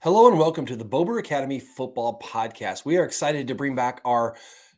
Hello and welcome to the Bober Academy Football Podcast. We are excited to bring back our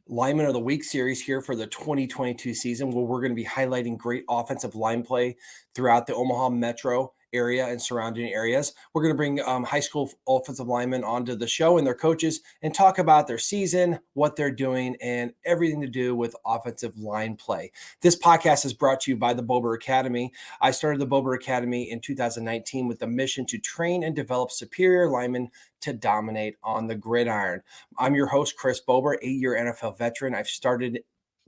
Lineman of the Week series here for the 2022 season, where we're going to be highlighting great offensive line play throughout the Omaha metro area and surrounding areas. We're going to bring high school offensive linemen onto the show and their coaches and talk about their season, what they're doing, and everything to do with offensive line play. This podcast is brought to you by the Bober Academy. I started the Bober Academy in 2019 with the mission to train and develop superior linemen to dominate on the gridiron. I'm your host, Chris Bober, 8-year NFL veteran. I've started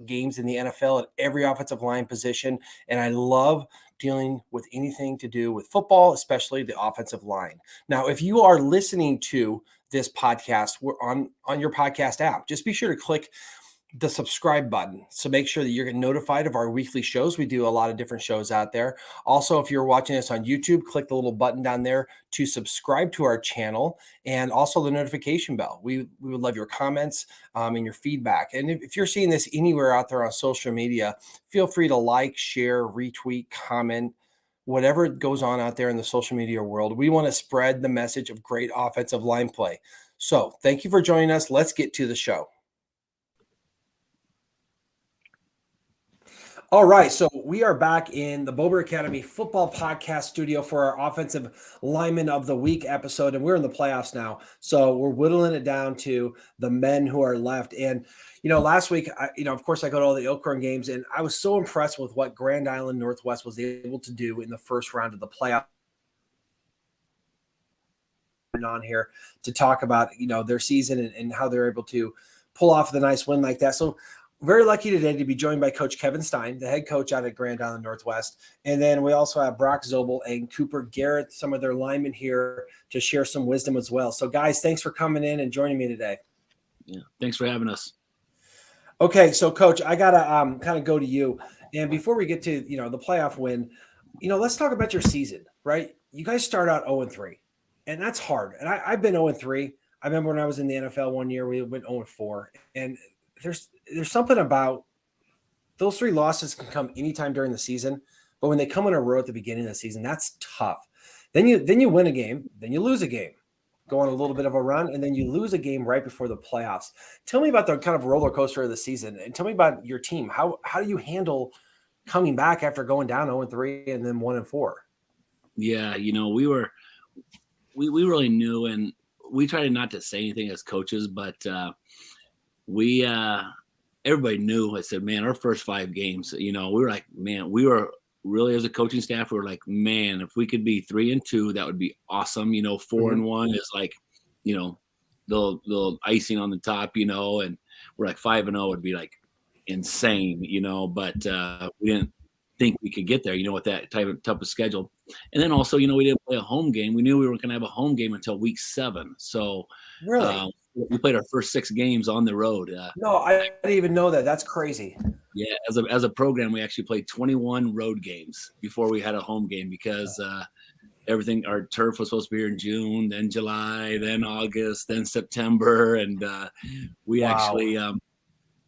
games in the NFL at every offensive line position, and I love dealing with anything to do with football, especially the offensive line. Now, if you are listening to this podcast, we're on your podcast app. Just be sure to click the subscribe button. So make sure that you're getting notified of our weekly shows. We do a lot of different shows out there. Also, if you're watching us on YouTube, click the little button down there to subscribe to our channel and also the notification bell. We would love your comments and your feedback. And if you're seeing this anywhere out there on social media, feel free to like, share, retweet, comment, whatever goes on out there in the social media world. We want to spread the message of great offensive line play. So thank you for joining us. Let's get to the show. All right, so we are back in the Bober Academy Football Podcast studio for our Offensive Lineman of the Week episode, and we're in the playoffs now, so we're whittling it down to the men who are left. And last week, of course, I go to all the Elkhorn games, and I was so impressed with what Grand Island Northwest was able to do in the first round of the playoff. On here to talk about their season and how they're able to pull off the nice win like that. So very lucky today to be joined by Coach Kevin Stein, the head coach out at Grand Island Northwest. And then we also have Brock Zobel and Cooper Garrett, some of their linemen here to share some wisdom as well. So guys, thanks for coming in and joining me today. Yeah, thanks for having us. Okay, so Coach, I got to kind of go to you. And before we get to, the playoff win, let's talk about your season, right? You guys start out 0-3, and that's hard. And I've been 0-3. I remember when I was in the NFL one year, we went 0-4. And there's something about those 3 losses can come anytime during the season, but when they come in a row at the beginning of the season, that's tough. Then you win a game, then you lose a game, go on a little bit of a run, and then you lose a game right before the playoffs. Tell me about the kind of roller coaster of the season, and tell me about your team. How do you handle coming back after going down 0-3 and then 1-4? Yeah, we really knew, and we tried not to say anything as coaches, but everybody knew. I said, man, our first 5 games, we were like, man, we were really, as a coaching staff, we were like, man, if we could be 3-2, that would be awesome. 4-1 is like, the icing on the top, and we're like 5-0 would be like insane, but we didn't think we could get there, with that type of schedule. And then also, we didn't play a home game. We knew we weren't going to have a home game until week 7. So really, we played our first 6 games on the road. No, I didn't even know that. That's crazy. Yeah, as a program, we actually played 21 road games before we had a home game because everything, our turf was supposed to be here in June, then July, then August, then September. And we actually,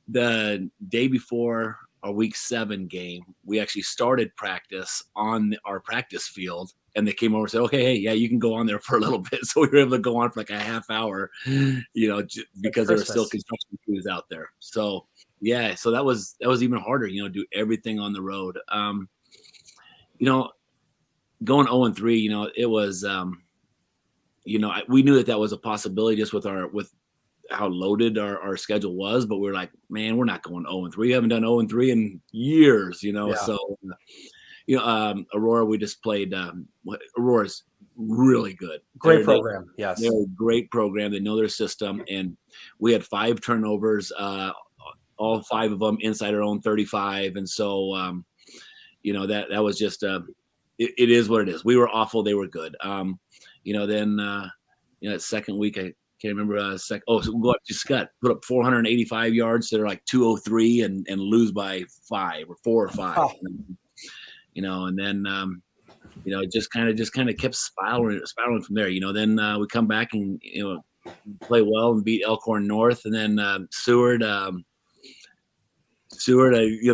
the day before our week 7 game, we actually started practice on our practice field. And they came over and said, okay, hey, yeah, you can go on there for a little bit. So we were able to go on for like a half hour, because there were still construction crews out there. So, yeah, so that was even harder, do everything on the road. Going 0-3, it was, we knew that was a possibility just with how loaded our schedule was. But we were like, man, we're not going 0-3. We haven't done 0-3 in years, Yeah. So Aurora, we just played. Aurora's really good. Great program. Yes. They're a great program. They know their system. And we had 5 turnovers, all 5 of them inside our own 35. And so, that was just, it is what it is. We were awful. They were good. Then, that second week, I can't remember. So we'll go up to Scott, put up 485 yards. They're like 203 and lose by 5 or 4 or 5. Oh. And then, it just kind of kept spiraling from there. Then we come back and, play well and beat Elkhorn North. And then Seward,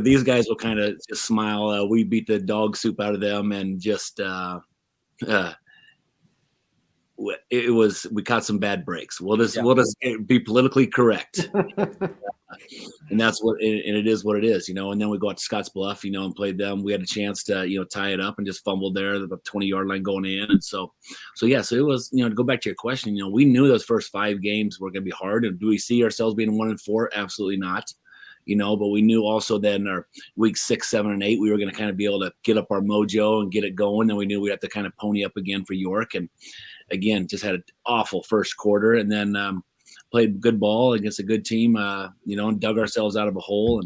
these guys will kind of just smile. We beat the dog soup out of them and just we caught some bad breaks. We'll just be politically correct. And that's what, and it is what it is, and then we go out to Scotts Bluff, and played them. We had a chance to, tie it up and just fumbled there, the 20-yard line going in. And so it was, to go back to your question, we knew those first 5 games were going to be hard. And do we see ourselves being 1-4? Absolutely not. But we knew also then our week 6, 7, and 8, we were going to kind of be able to get up our mojo and get it going. And we knew we had to kind of pony up again for York. And again, just had an awful first quarter, and then, played good ball against a good team, and dug ourselves out of a hole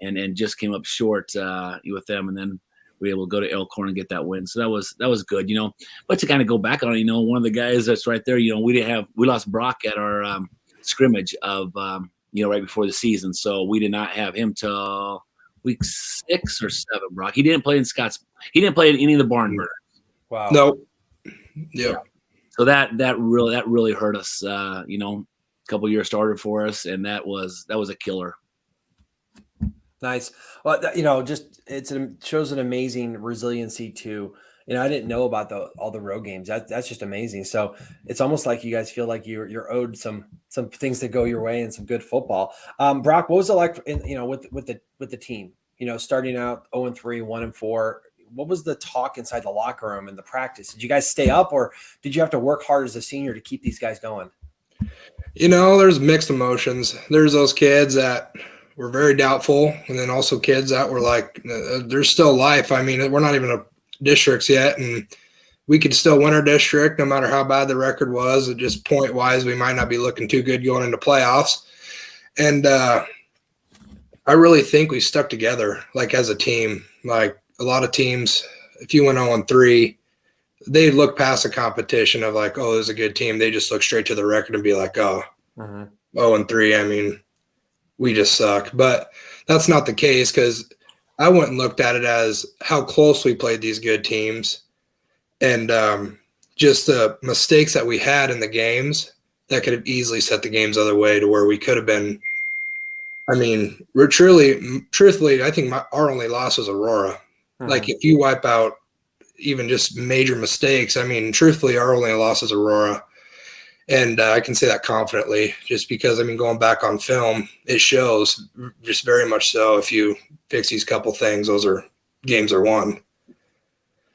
and just came up short with them. And then we were able to go to Elkhorn and get that win. So that was good, But to kind of go back on, one of the guys that's right there, we lost Brock at our scrimmage of, right before the season. So we did not have him till week 6 or 7, Brock. He didn't play in Scotts. He didn't play in any of the barn burners. Wow. No. Yeah. So that really hurt us, couple years started for us, and that was a killer. Nice. Well, it shows an amazing resiliency too. I didn't know about all the road games. That's just amazing. So it's almost like you guys feel like you're owed some things to go your way and some good football. Brock, what was it like with the team? Starting out 0-3, 1-4. What was the talk inside the locker room and the practice? Did you guys stay up, or did you have to work hard as a senior to keep these guys going? There's mixed emotions. There's those kids that were very doubtful, and then also kids that were like, there's still life. I mean, we're not even a districts yet, and we could still win our district no matter how bad the record was. It just point-wise, we might not be looking too good going into playoffs. And I really think we stuck together, like as a team. Like a lot of teams, if you went 0-3, they look past the competition of like, oh, there's a good team. They just look straight to the record and be like, oh, 0-3. I mean, we just suck. But that's not the case, because I went and looked at it as how close we played these good teams, and just the mistakes that we had in the games that could have easily set the games other way to where we could have been. I mean, we're truthfully, I think our only loss was Aurora. Like if you wipe out even just major mistakes, I mean, truthfully, our only loss is Aurora. And I can say that confidently just because, I mean, going back on film, it shows just very much so. If you fix these couple things, those are games are won.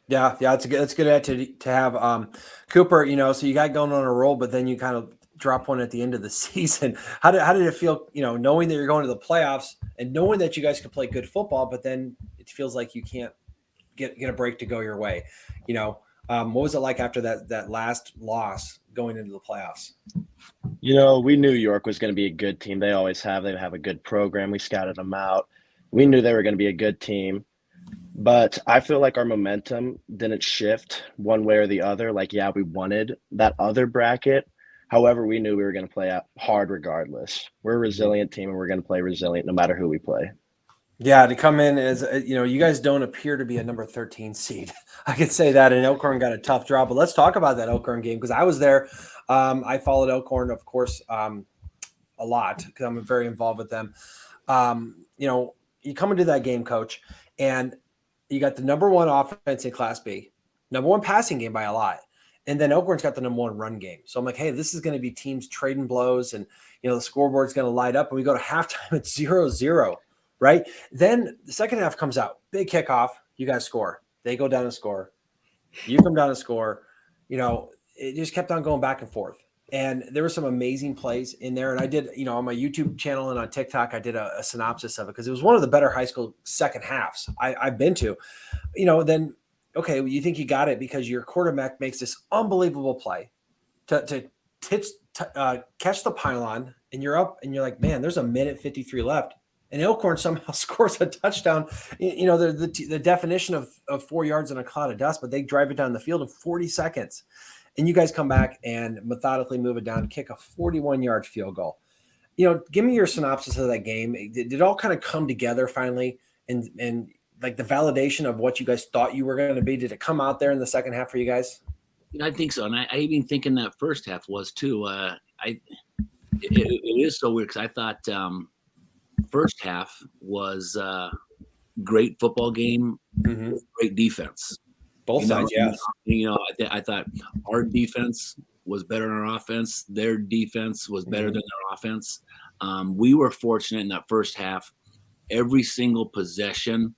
Yeah. It's good to have Cooper, so you got going on a roll, but then you kind of drop one at the end of the season. How did it feel, knowing that you're going to the playoffs and knowing that you guys could play good football, but then it feels like you can't get a break to go your way? What was it like after that last loss going into the playoffs? We knew York was going to be a good team. They always have. They have a good program. We scouted them out. We knew they were going to be a good team. But I feel like our momentum didn't shift one way or the other. Like, yeah, we wanted that other bracket. However, we knew we were going to play hard regardless. We're a resilient team, and we're going to play resilient no matter who we play. Yeah, to come in as, you guys don't appear to be a number 13 seed. I could say that, and Elkhorn got a tough draw. But let's talk about that Elkhorn game, because I was there. I followed Elkhorn, of course, a lot because I'm very involved with them. You come into that game, Coach, and you got the number 1 offense in Class B, number 1 passing game by a lot. And then Elkhorn's got the number 1 run game. So I'm like, hey, this is going to be teams trading blows, and, the scoreboard's going to light up. And we go to halftime at 0-0. Right. Then the second half comes out, big kickoff. You guys score. They go down and score. You come down and score. It just kept on going back and forth. And there were some amazing plays in there. And I did, on my YouTube channel and on TikTok, I did a synopsis of it because it was one of the better high school second halves I've been to. Then, okay, you think you got it because your quarterback makes this unbelievable play to catch the pylon, and you're up and you're like, man, there's 1:53 left. And Elkhorn somehow scores a touchdown. The definition of 4 yards in a cloud of dust, but they drive it down the field in 40 seconds. And you guys come back and methodically move it down, kick a 41-yard field goal. Give me your synopsis of that game. Did it all kind of come together finally? And like the validation of what you guys thought you were going to be, did it come out there in the second half for you guys? I think so. And I even think in that first half was too. It is so weird because I thought first half was a great football game, great defense. Both sides, yes. I thought our defense was better than our offense. Their defense was better than their offense. We were fortunate in that first half. Every single possession,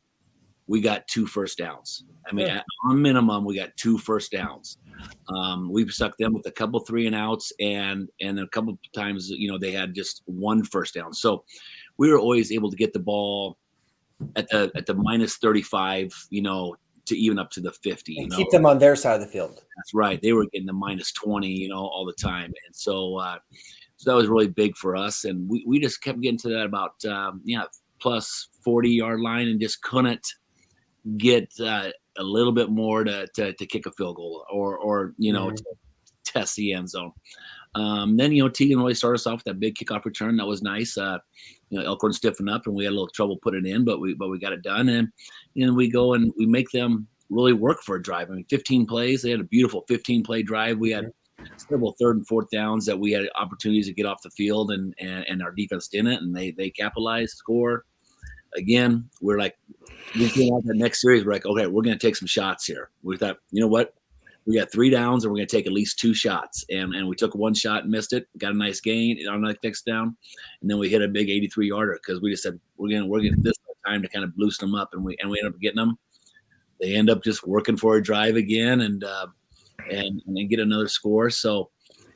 we got 2 first downs. I mean, on minimum, we got 2 first downs. We stuck them with a couple 3 and outs, and a couple times, they had just 1 first down. So we were always able to get the ball at the minus 35, to even up to the 50. And keep them on their side of the field. That's right. They were getting the minus 20, all the time, and so that was really big for us. And we just kept getting to that about plus 40-yard line, and just couldn't get a little bit more to kick a field goal or to test the end zone. Then Tegan really started us off with that big kickoff return. That was nice. Elkhorn stiffened up, and we had a little trouble putting it in, but we got it done. And we go and we make them really work for a drive. I mean, 15 plays. They had a beautiful 15-play drive. We had several 3rd and 4th downs that we had opportunities to get off the field, and our defense didn't, and they capitalized, score. Again, we're like, we came out that next series. We're like, okay, we're going to take some shots here. We thought, you know what? We got 3 downs, and we're going to take at least 2 shots. And we took 1 shot and missed it. Got a nice gain on the next down, and then we hit a big 83-yarder because we just said we're going this time to kind of loosen them up, and we ended up getting them. They end up just working for a drive again, and then get another score. So.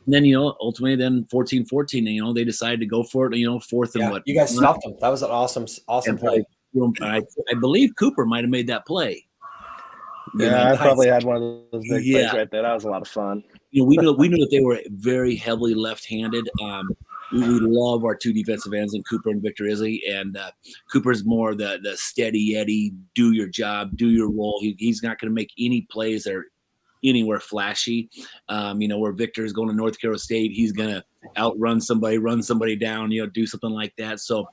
And then, ultimately, then 14-14, they decided to go for it, 4th and what? You guys stopped them. That was an awesome play. I believe Cooper might have made that play. Yeah, I probably had one of those big plays right there. That was a lot of fun. We knew that they were very heavily left-handed. We love our 2 defensive ends, in Cooper and Victor Isley. And Cooper's more the steady Eddie, do your job, do your role. He's not going to make any plays that are anywhere flashy. Where Victor's going to North Carolina State, he's going to outrun somebody, run somebody down, do something like that. So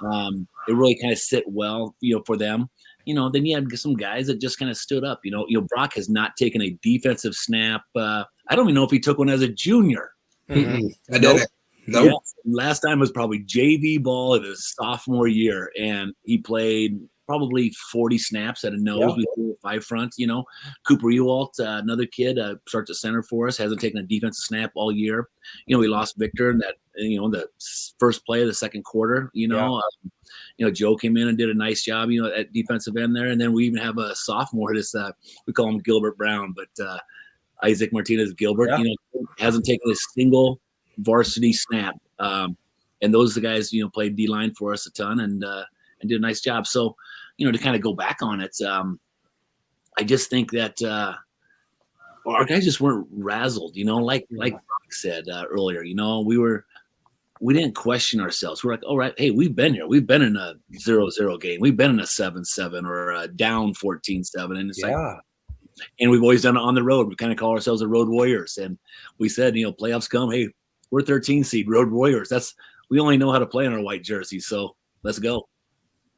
it really kind of sit well, for them. Then you had some guys that just kind of stood up. Brock has not taken a defensive snap. I don't even know if he took one as a junior. I didn't. Nope. Yeah, last time was probably JV ball in his sophomore year, and he played probably 40 snaps at a nose. We threw 5 front. Cooper Ewalt, another kid, starts at center for us, hasn't taken a defensive snap all year. We lost Victor in that, the first play of the second quarter. Joe came in and did a nice job, at defensive end there. And then we even have a sophomore, we call him Gilbert Brown, but Isaac Martinez Gilbert, hasn't taken a single varsity snap. And those are the guys, played D-line for us a ton and did a nice job. So, to kind of go back on it, I just think that our guys just weren't razzled, like Brock said earlier. We didn't question ourselves. We're like, all right, hey, we've been here. We've been in a 0-0 game. We've been in a 7-7 or a down 14-7. And it's and we've always done it on the road. We kind of call ourselves the Road Warriors. And we said, playoffs come, hey, we're 13 seed Road Warriors. We only know how to play in our white jerseys. So let's go.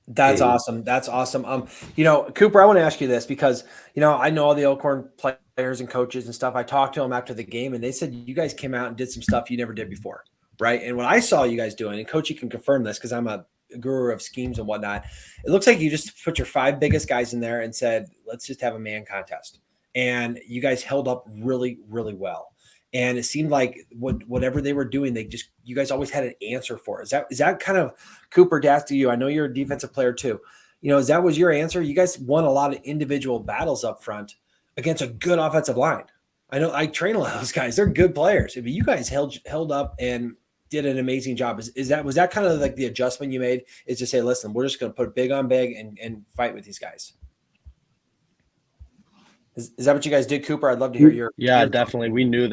That's awesome. That's awesome. Cooper, I want to ask you this because, I know all the Elkhorn players and coaches and stuff. I talked to them after the game, and they said you guys came out and did some stuff you never did before, right? And what I saw you guys doing, and Coach, you can confirm this because I'm a guru of schemes and whatnot. It looks like you just put your 5 biggest guys in there and said, let's just have a man contest. And you guys held up really, really well. And it seemed like whatever they were doing, you guys always had an answer for it. Is that kind of, Cooper, to ask you? I know you're a defensive player too. Is that was your answer? You guys won a lot of individual battles up front against a good offensive line. I know I train a lot of those guys. They're good players. But you guys held up and did an amazing job. Was that kind of like the adjustment you made, is to say, listen, we're just going to put big on big and fight with these guys? Is that what you guys did, Cooper? I'd love to hear your. Yeah, definitely. We knew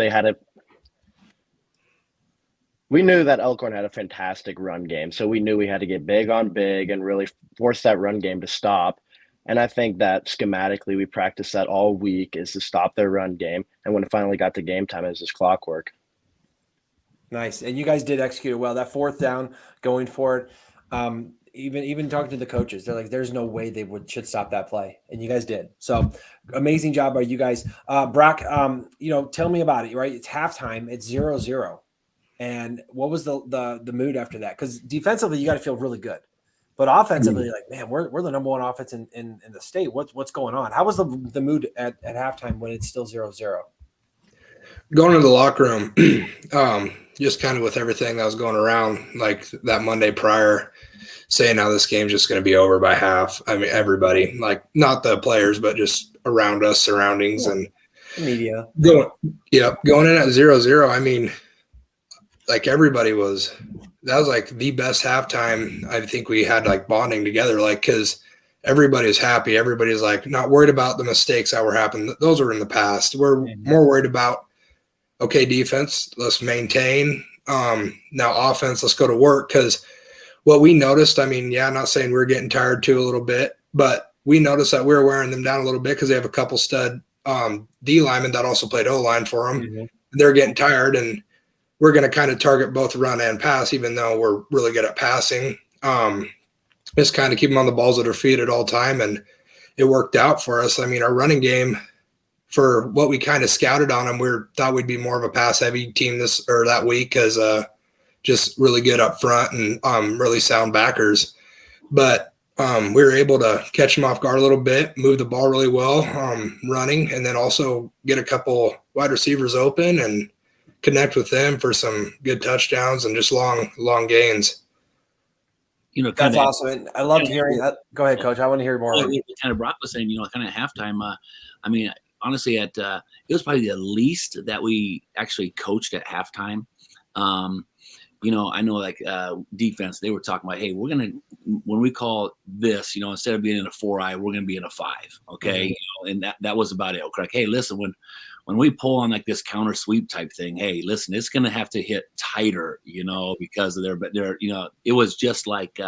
we knew that Elkhorn had a fantastic run game. So we knew we had to get big on big and really force that run game to stop. And I think that schematically we practiced that all week, is to stop their run game. And when it finally got to game time, it was just clockwork. Nice. And you guys did execute it well. That 4th down, going for it. Even talking to the coaches, they're like, there's no way they should stop that play. And you guys did. So amazing job by you guys. Brock, tell me about it, right? It's halftime. It's 0-0. And what was the mood after that? Because defensively, you got to feel really good. But offensively, like, man, we're the number one offense in the state. What's going on? How was the mood at halftime when it's still 0-0? Going to the locker room, just kind of with everything that was going around, like that Monday prior, saying how this game's just going to be over by half. I mean, everybody, like not the players, but just around us, surroundings, and media. Going in at 0-0. I mean, like everybody that was like the best halftime I think we had, like bonding together, like because everybody's happy. Everybody's like not worried about the mistakes that were happening. Those were in the past. We're more worried about, okay, defense, let's maintain. Now offense, let's go to work. Because what we noticed, I mean, I'm not saying we're getting tired too a little bit, but we noticed that we were wearing them down a little bit because they have a couple stud D linemen that also played O line for them. Mm-hmm. They're getting tired, and we're going to kind of target both run and pass, even though we're really good at passing. Just kind of keep them on the balls of their feet at all time, and it worked out for us. I mean, our running game, for what we kind of scouted on them, we thought we'd be more of a pass-heavy team that week because just really good up front and really sound backers. But we were able to catch them off guard a little bit, move the ball really well, running, and then also get a couple wide receivers open and connect with them for some good touchdowns and just long gains. That's awesome. And I loved hearing that. Go ahead, Coach. I want to hear more. Kind of Brock was saying, kind of halftime. I mean, honestly, it was probably the least that we actually coached at halftime. I know like defense, they were talking about, hey, when we call this, instead of being in a 4-eye, we're going to be in a 5. Okay. Mm-hmm. And that was about it. Correct. Hey, listen, when we pull on like this counter sweep type thing, hey, listen, it's going to have to hit tighter, because of it was just like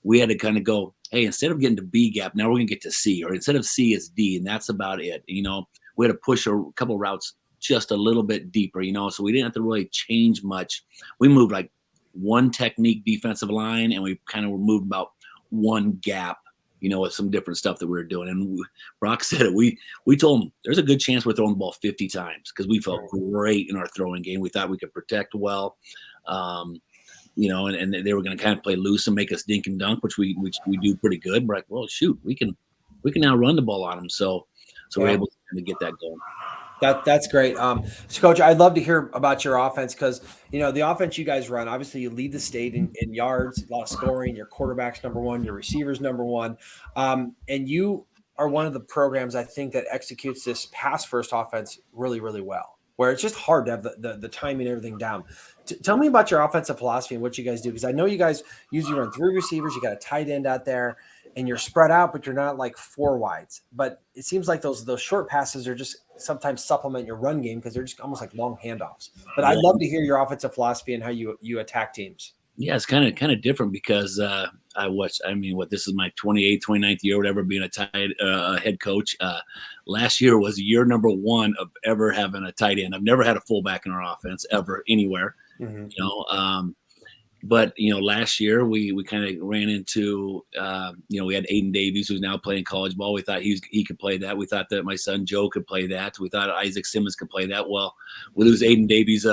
we had to kind of go, hey, instead of getting to B gap, now we're going to get to C, or instead of C, it's D. And that's about it. We had to push a couple routes just a little bit deeper, so we didn't have to really change much. We moved like one technique defensive line, and we kind of moved about one gap, with some different stuff that we were doing. And Brock said it. We told him there's a good chance we're throwing the ball 50 times because we felt great in our throwing game. We thought we could protect well, and they were going to kind of play loose and make us dink and dunk, which we do pretty good. We're like, well, shoot, we can now run the ball on them. So we're able to kind of get that going. That's great. So Coach, I'd love to hear about your offense because, the offense you guys run, obviously you lead the state in yards, a lot of scoring, your quarterback's number one, your receivers number one. And you are one of the programs, I think, that executes this pass first offense really, really well, where it's just hard to have the timing and everything down. Tell me about your offensive philosophy and what you guys do, because I know you guys usually run 3 receivers, you got a tight end out there, and you're spread out, but you're not like 4 wides. But it seems like those short passes are just sometimes supplement your run game because they're just almost like long handoffs. But I'd love to hear your offensive philosophy and how you attack teams. Yeah, it's kind of different because this is my 28th, 29th year, whatever, being a head coach. Last year was year number 1 of ever having a tight end. I've never had a fullback in our offense ever anywhere. Mm-hmm. But last year we kind of ran into we had Aiden Davies, who's now playing college ball. We thought he could play that. We thought that my son Joe could play that. We thought Isaac Simmons could play that. Well, we lose Aiden Davies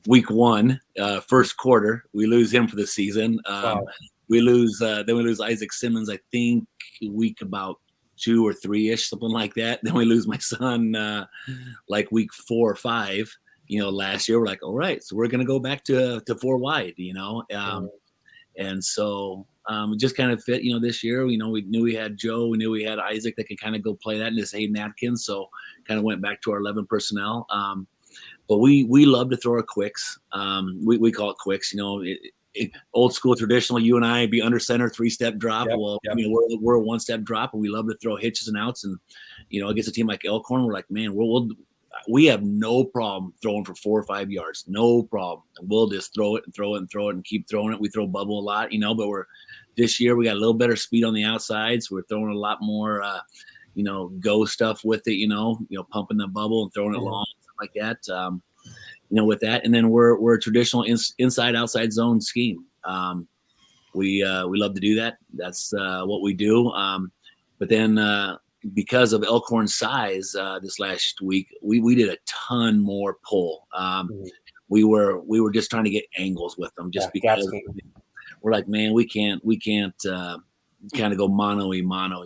week 1, first quarter. We lose him for the season. Wow. We lose Isaac Simmons, I think, week about 2 or 3-ish, something like that. Then we lose my son like week 4 or 5. Last year we're like, all right, so we're going to go back to 4 wide, and so it just kind of fit, this year, we knew we had Joe, we knew we had Isaac that could kind of go play that, and this Hayden Atkins. So kind of went back to our 11 personnel. But we love to throw our quicks. We call it quicks, old school traditional, you and I be under center 3-step drop. Yep, well, yep. We're a 1-step drop, and we love to throw hitches and outs. And, against a team like Elkhorn, we're like, man, we have no problem throwing for 4 or 5 yards. No problem. And we'll just throw it and throw it and throw it and keep throwing it. We throw bubble a lot, but this year we got a little better speed on the outside. So we're throwing a lot more, go stuff with it, pumping the bubble and throwing it long, stuff like that, with that. And then we're a traditional inside outside zone scheme. We love to do that. That's what we do. But then, because of Elkhorn's size, this last week, we did a ton more pull. We were just trying to get angles with them, just because. we're like, man, we can't kind of go mano-y-mano,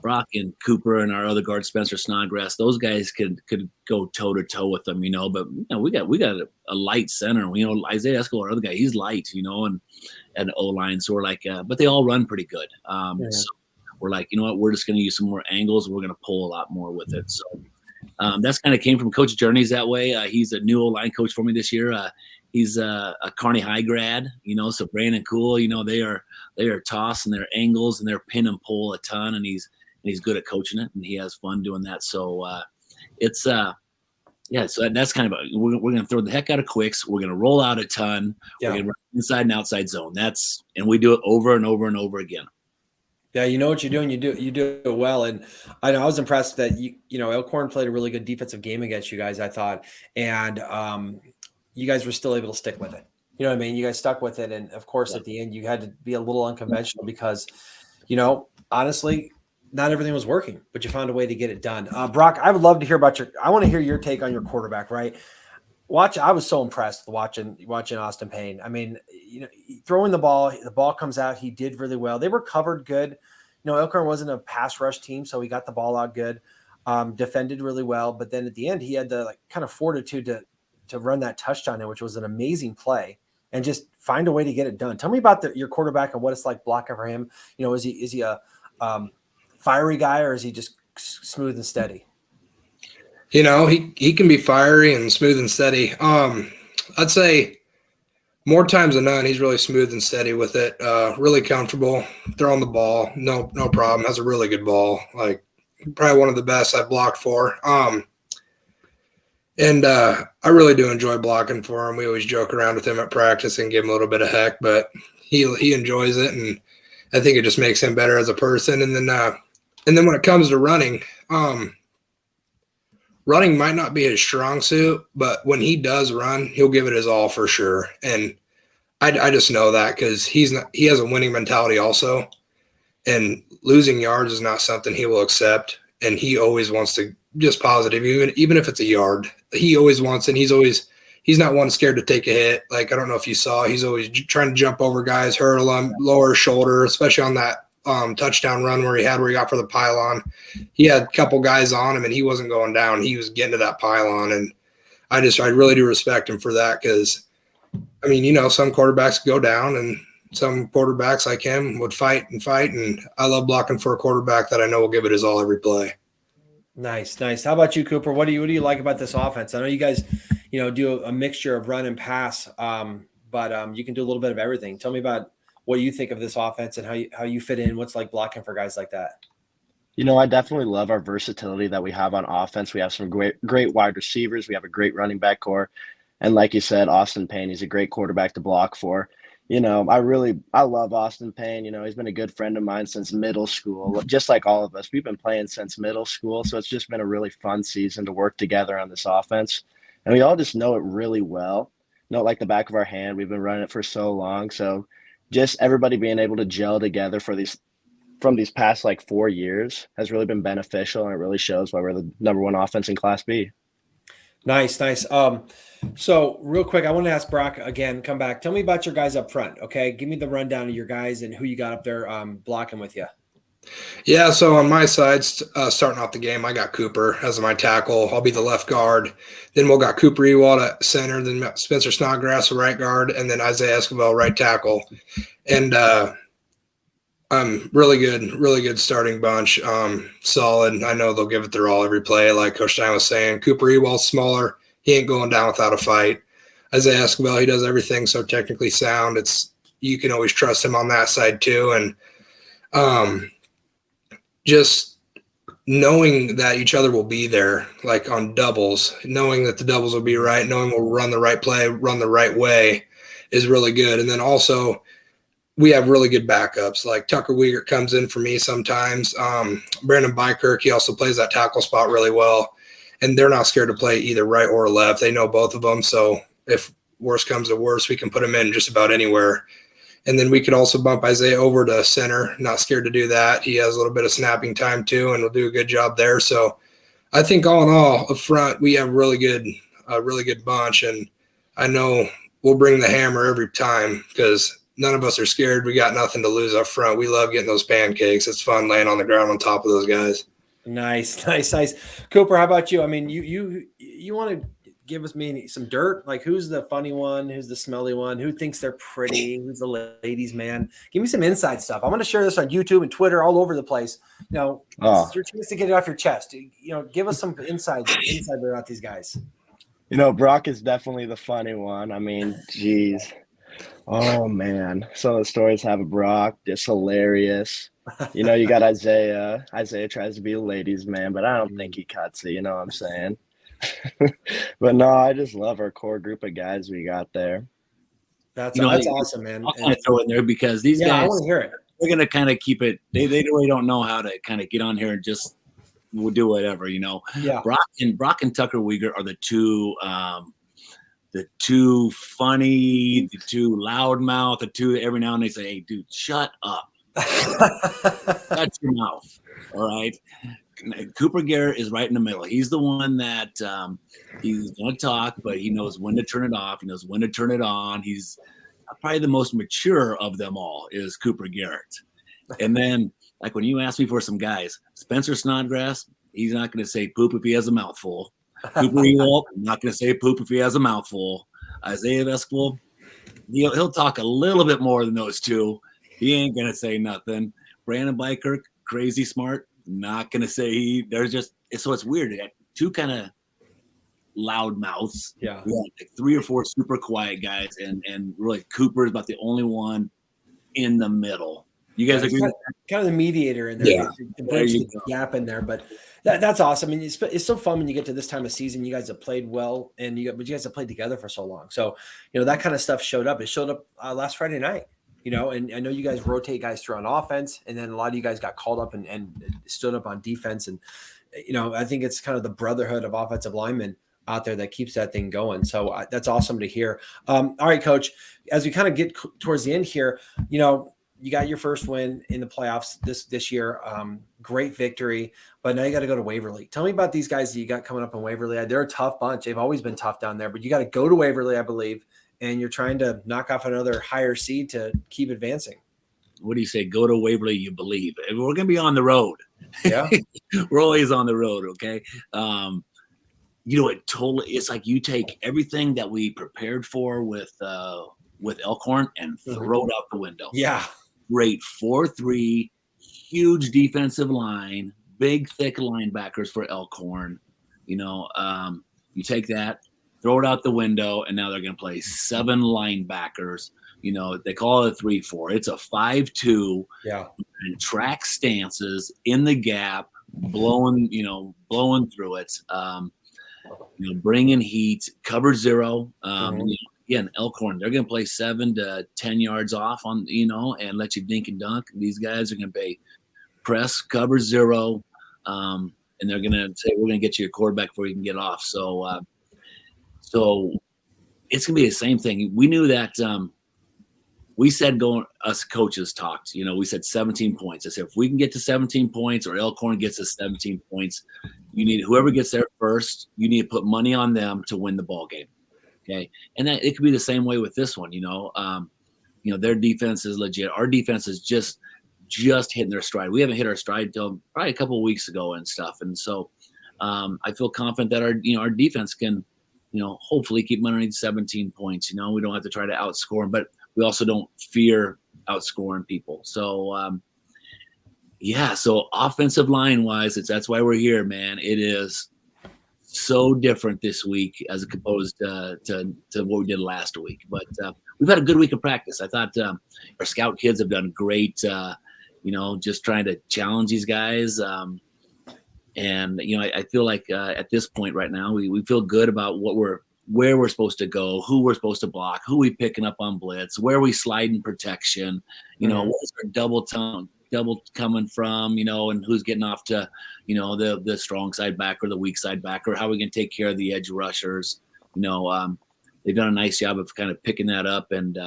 Brock and Cooper and our other guard, Spencer Snodgrass, those guys could go toe to toe with them, but we got a light center, Isaiah Escobar, our other guy, he's light, and O-line. So we're like, but they all run pretty good. So we're like, you know what, we're just going to use some more angles. We're going to pull a lot more with it. So that's kind of came from Coach Journey's that way. He's a new O-line coach for me this year. He's a Kearney High grad, so Brandon Cool, they are tossing their angles and they're pin and pull a ton, and he's good at coaching it, and he has fun doing that. So so that's kind of we're going to throw the heck out of quicks. We're going to roll out a ton. We're going to run inside and outside zone. And we do it over and over and over again. Yeah, you know what you're doing. You do it well, and I was impressed that Elkhorn played a really good defensive game against you guys, I thought, and you guys were still able to stick with it. You know what I mean? You guys stuck with it, and of course, at the end, you had to be a little unconventional because, honestly, not everything was working, but you found a way to get it done. Brock, I would love to hear I want to hear your take on your quarterback, right? I was so impressed watching Austin Payne. I mean, throwing the ball comes out. He did really well. They were covered good. Elkhorn wasn't a pass rush team, so he got the ball out good, defended really well. But then at the end, he had the kind of fortitude to run that touchdown in, which was an amazing play, and just find a way to get it done. Tell me about your quarterback and what it's like blocking for him. Is he a fiery guy, or is he just smooth and steady? He can be fiery and smooth and steady. I'd say more times than none, he's really smooth and steady with it. Really comfortable throwing the ball. No problem. Has a really good ball. Like probably one of the best I've blocked for. And I really do enjoy blocking for him. We always joke around with him at practice and give him a little bit of heck, but he enjoys it, and I think it just makes him better as a person. And then when it comes to running, running might not be his strong suit, but when he does run, he'll give it his all for sure. And I just know that because he has a winning mentality also, and losing yards is not something he will accept. And he always wants to just positive, even if it's a yard, he always wants, and he's not one scared to take a hit. Like, I don't know if you saw, he's always trying to jump over guys, hurdle them, lower shoulder, especially on that touchdown run where he got for the pylon. He had a couple guys on him and he wasn't going down. He was getting to that pylon. And I really do respect him for that. Cause I mean, some quarterbacks go down, and some quarterbacks like him would fight. And I love blocking for a quarterback that I know will give it his all every play. Nice. How about you, Cooper? What do you like about this offense? I know you guys, do a mixture of run and pass, but you can do a little bit of everything. Tell me about what you think of this offense and how you fit in. What's like blocking for guys like that? I definitely love our versatility that we have on offense. We have some great wide receivers. We have a great running back core. And like you said, Austin Payne, he's a great quarterback to block for. I love Austin Payne. He's been a good friend of mine since middle school, just like all of us. We've been playing since middle school. So it's just been a really fun season to work together on this offense. And we all just know it really well. Know it like the back of our hand. We've been running it for so long. So just everybody being able to gel together from these past 4 years has really been beneficial. And it really shows why we're the number one offense in Class B. Nice. So real quick, I want to ask Brock again, come back. Tell me about your guys up front. Okay. Give me the rundown of your guys and who you got up there blocking with you. Yeah. So on my side, starting off the game, I got Cooper as my tackle. I'll be the left guard. Then we'll got Cooper Ewald at center, then Spencer Snodgrass, the right guard, and then Isaiah Escobar, right tackle. And really good starting bunch. Solid. I know they'll give it their all every play. Like Coach Stein was saying, Cooper Ewald's smaller. He ain't going down without a fight. Isaiah Escobar, he does everything so technically sound. You can always trust him on that side too. And just knowing that each other will be there, like on doubles, knowing that the doubles will be right, knowing we'll run the right play, run the right way is really good. And then also we have really good backups. Like Tucker Wiegert comes in for me sometimes. Brandon Bykirk, he also plays that tackle spot really well. And they're not scared to play either right or left. They know both of them. So if worse comes to worse, we can put them in just about anywhere. And then we could also bump Isaiah over to center. Not scared to do that. He has a little bit of snapping time too, and will do a good job there. So I think all in all, up front, we have a really good bunch. And I know we'll bring the hammer every time because none of us are scared. We got nothing to lose up front. We love getting those pancakes. It's fun laying on the ground on top of those guys. Nice. Cooper, how about you? I mean, you want to give us some dirt? Like, who's the funny one? Who's the smelly one? Who thinks they're pretty? Who's the ladies' man? Give me some inside stuff. I'm going to share this on YouTube and Twitter all over the place. It's your chance to get it off your chest. Give us some insight about these guys. Brock is definitely the funny one. I mean, geez. Oh, man. Some of the stories have a Brock. It's hilarious. You got Isaiah. Isaiah tries to be a ladies' man, but I don't think he cuts it. You know what I'm saying? But no, I just love our core group of guys we got there. That's awesome, man. I'll kind of throw in there because these guys, I want to hear it. They're going to kind of keep it. They really don't know how to kind of get on here and just we'll do whatever, Yeah. Brock and Tucker Uyghur are the two funny, the two loudmouth, the two every now and then they say, "Hey, dude, shut up." Shut your mouth. All right. Cooper Garrett is right in the middle. He's the one that he's going to talk, but he knows when to turn it off. He knows when to turn it on. He's probably the most mature of them all is Cooper Garrett. And then, like when you ask me for some guys, Spencer Snodgrass, he's not going to say poop if he has a mouthful. Cooper Ewald, not going to say poop if he has a mouthful. Isaiah Vesquel, he'll talk a little bit more than those two. He ain't going to say nothing. Brandon Bykirk, crazy smart, not going to say so it's weird. Two kind of loud mouths. Yeah. We had like 3 or 4 super quiet guys, and really Cooper is about the only one in the middle. You guys agree? Kind of the mediator in there. Yeah. To bridge the gap in there, but that's awesome. I mean, it's so fun when you get to this time of season. You guys have played well, but you guys have played together for so long. So that kind of stuff showed up. It showed up last Friday night. And I know you guys rotate guys through on offense, and then a lot of you guys got called up and stood up on defense. And I think it's kind of the brotherhood of offensive linemen out there that keeps that thing going. So that's awesome to hear. All right, Coach, as we kind of get towards the end here, you got your first win in the playoffs this year. Great victory, but now you got to go to Waverly. Tell me about these guys that you got coming up in Waverly. They're a tough bunch. They've always been tough down there, but you got to go to Waverly, I believe, and you're trying to knock off another higher seed to keep advancing. What do you say? Go to Waverly, you believe. We're going to be on the road. Yeah. We're always on the road, okay? It's like you take everything that we prepared for with Elkhorn and throw it out the window. Yeah. Great 4-3, huge defensive line, big, thick linebackers for Elkhorn. You take that, throw it out the window, and now they're going to play 7 linebackers. They call it a 3-4. It's a 5-2. Yeah. And track stances in the gap, blowing through it. Bringing heat, cover zero. Again, Elkhorn, they're going to play 7 to 10 yards off on, and let you dink and dunk. These guys are going to play press, cover zero, and they're going to say, we're going to get you a quarterback before you can get off. So it's going to be the same thing. We knew that we said us coaches talked, we said 17 points. I said, if we can get to 17 points or Elkhorn gets us 17 points, whoever gets there first, you need to put money on them to win the ball game. Okay. And that it could be the same way with this one, their defense is legit. Our defense is just hitting their stride. We haven't hit our stride till probably a couple of weeks ago and stuff. And so I feel confident that our defense can, hopefully keep underneath 17 points. We don't have to try to outscore them, but we also don't fear outscoring people. So, so offensive line wise, that's why we're here, man. It is so different this week as opposed to what we did last week. But we've had a good week of practice. I thought our scout kids have done great, just trying to challenge these guys. And I feel like at this point right now, we feel good about where we're supposed to go, who we're supposed to block, who we picking up on blitz, where we slide in protection, where's our double coming from, and who's getting off to, the strong side back or the weak side back, or how we can take care of the edge rushers. They've done a nice job of kind of picking that up and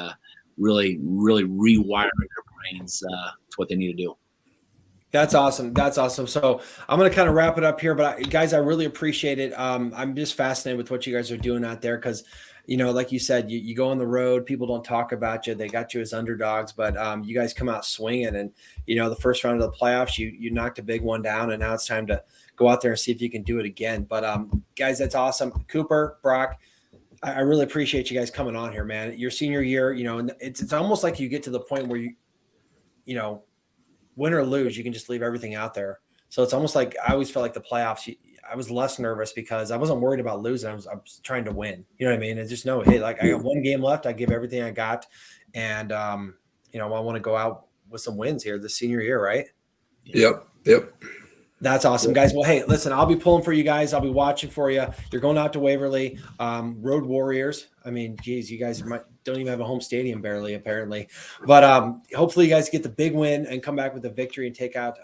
really, really rewiring their brains to what they need to do. That's awesome. So I'm going to kind of wrap it up here, but guys, I really appreciate it. I'm just fascinated with what you guys are doing out there because, like you said, you go on the road, people don't talk about you. They got you as underdogs, but you guys come out swinging, and the first round of the playoffs, you knocked a big one down, and now it's time to go out there and see if you can do it again. But guys, that's awesome. Cooper, Brock, I really appreciate you guys coming on here, man. Your senior year, and it's almost like you get to the point where win or lose, you can just leave everything out there. So it's almost like I always felt like the playoffs, I was less nervous because I wasn't worried about losing. I was trying to win. You know what I mean? And just know, hey, like I got one game left. I give everything I got. And, I want to go out with some wins here this senior year, right? Yep. That's awesome, guys. Well, hey, listen, I'll be pulling for you guys. I'll be watching for you. You're going out to Waverly, Road Warriors. I mean, geez, you guys don't even have a home stadium barely, apparently. But hopefully you guys get the big win and come back with a victory and take out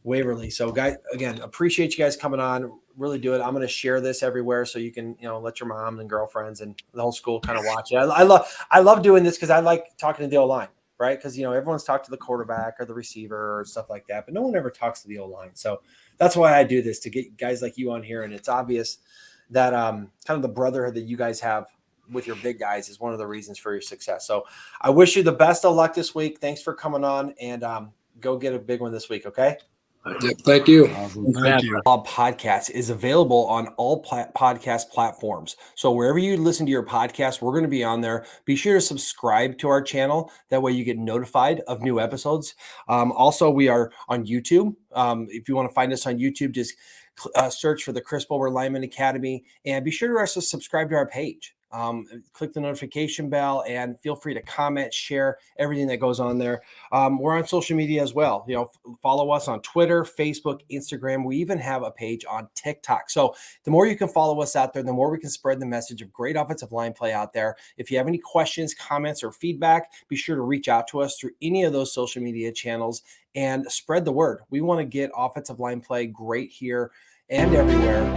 Waverly. So, guys, again, appreciate you guys coming on. Really do it. I'm going to share this everywhere so you can, let your mom and girlfriends and the whole school kind of watch it. I love doing this because I like talking to the O-line. Right? Because, everyone's talked to the quarterback or the receiver or stuff like that, but no one ever talks to the O-line. So that's why I do this, to get guys like you on here. And it's obvious that kind of the brotherhood that you guys have with your big guys is one of the reasons for your success. So I wish you the best of luck this week. Thanks for coming on, and go get a big one this week. Okay. Yep, thank you. Awesome. Thank you. Podcast is available on all podcast platforms. So wherever you listen to your podcast, we're going to be on there. Be sure to subscribe to our channel. That way you get notified of new episodes. Also, we are on YouTube. If you want to find us on YouTube, just search for the Chris Bober Lineman Academy, and be sure to also subscribe to our page. Click the notification bell, and feel free to comment, share everything that goes on there. We're on social media as well. Follow us on Twitter, Facebook, Instagram. We even have a page on TikTok. So the more you can follow us out there, the more we can spread the message of great offensive line play out there. If you have any questions, comments, or feedback, be sure to reach out to us through any of those social media channels and spread the word. We want to get offensive line play great here and everywhere.